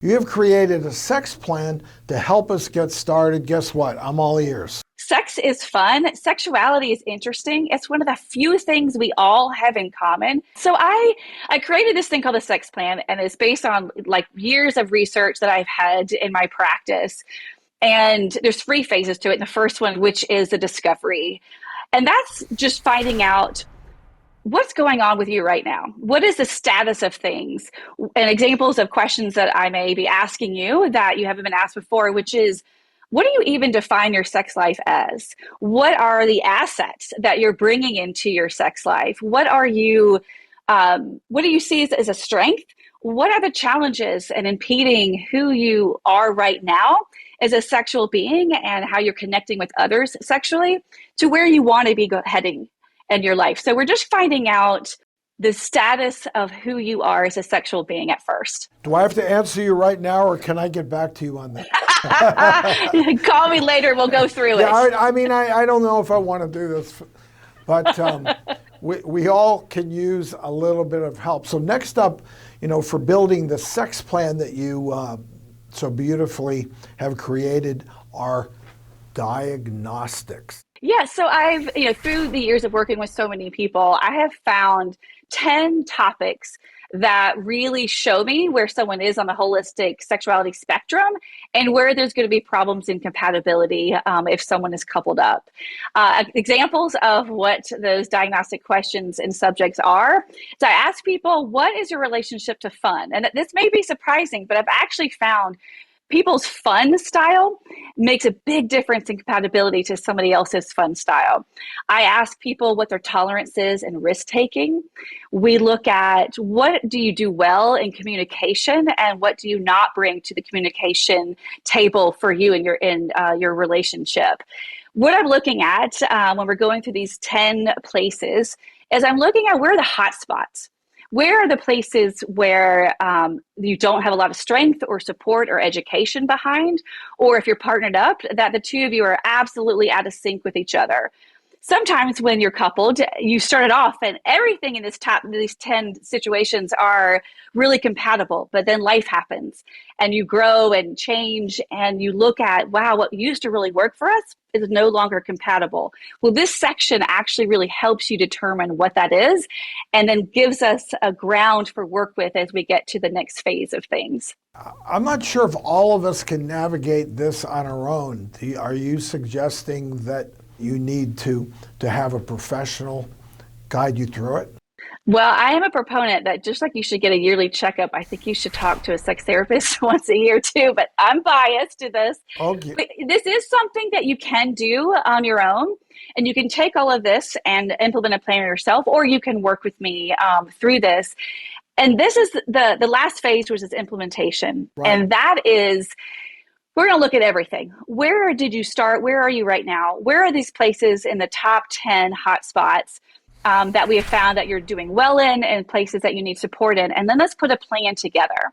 You have created a sex plan to help us get started. Guess what? I'm all ears. Sex is fun. Sexuality is interesting. It's one of the few things we all have in common. So I created this thing called a sex plan, and it's based on like years of research that I've had in my practice. And there's three phases to it. And the first one, which is the discovery. And that's just finding out what's going on with you right now. What is the status of things? And examples of questions that I may be asking you that you haven't been asked before, which is, what do you even define your sex life as? What are the assets that you're bringing into your sex life? What do you see as a strength? What are the challenges and impeding who you are right now as a sexual being and how you're connecting with others sexually to where you want to be heading in your life? So we're just finding out the status of who you are as a sexual being at first. Do I have to answer you right now, or can I get back to you on that? Call me later. We'll go through it. I don't know if I want to do this, but we all can use a little bit of help. So next up, for building the sex plan that you so beautifully have created are diagnostics. Yeah, so I've, through the years of working with so many people, I have found 10 topics that really show me where someone is on the holistic sexuality spectrum and where there's going to be problems in compatibility if someone is coupled up. Examples of what those diagnostic questions and subjects are. So I ask people, what is your relationship to fun? And this may be surprising, but I've actually found people's fun style makes a big difference in compatibility to somebody else's fun style. I ask people what their tolerance is in risk taking. We look at what do you do well in communication and what do you not bring to the communication table for you and your relationship. What I'm looking at when we're going through these 10 places is I'm looking at where are the hot spots. Where are the places where you don't have a lot of strength or support or education behind, or if you're partnered up, that the two of you are absolutely out of sync with each other? Sometimes when you're coupled, you started off and everything in these 10 situations are really compatible, but then life happens and you grow and change and you look at, wow, what used to really work for us is no longer compatible. Well, this section actually really helps you determine what that is and then gives us a ground for work with as we get to the next phase of things. I'm not sure if all of us can navigate this on our own. Are you suggesting that you need to have a professional guide you through it? Well, I am a proponent that just like you should get a yearly checkup, I think you should talk to a sex therapist once a year too, but I'm biased to this. Okay. But this is something that you can do on your own, and you can take all of this and implement a plan yourself, or you can work with me through this. And this is the last phase, which is implementation. Right. And that is, we're going to look at everything. Where did you start? Where are you right now? Where are these places in the top 10 hotspots that we have found that you're doing well in and places that you need support in? And then let's put a plan together.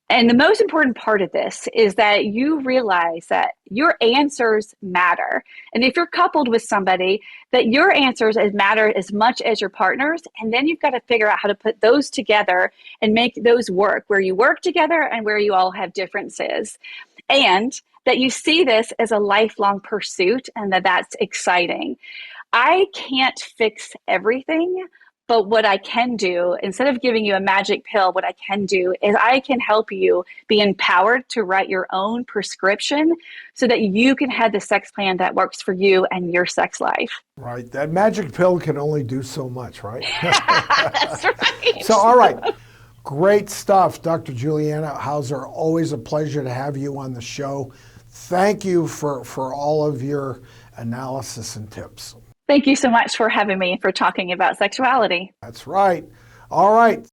And the most important part of this is that you realize that your answers matter. And if you're coupled with somebody, that your answers matter as much as your partner's. And then you've got to figure out how to put those together and make those work, where you work together and where you all have differences. And that you see this as a lifelong pursuit and that's exciting. I can't fix everything, but what I can do, instead of giving you a magic pill, what I can do is I can help you be empowered to write your own prescription so that you can have the sex plan that works for you and your sex life. Right. That magic pill can only do so much, right? That's right. So, all right. Great stuff, Dr. Juliana Hauser. Always a pleasure to have you on the show. Thank you for all of your analysis and tips. Thank you so much for having me and for talking about sexuality. That's right. All right.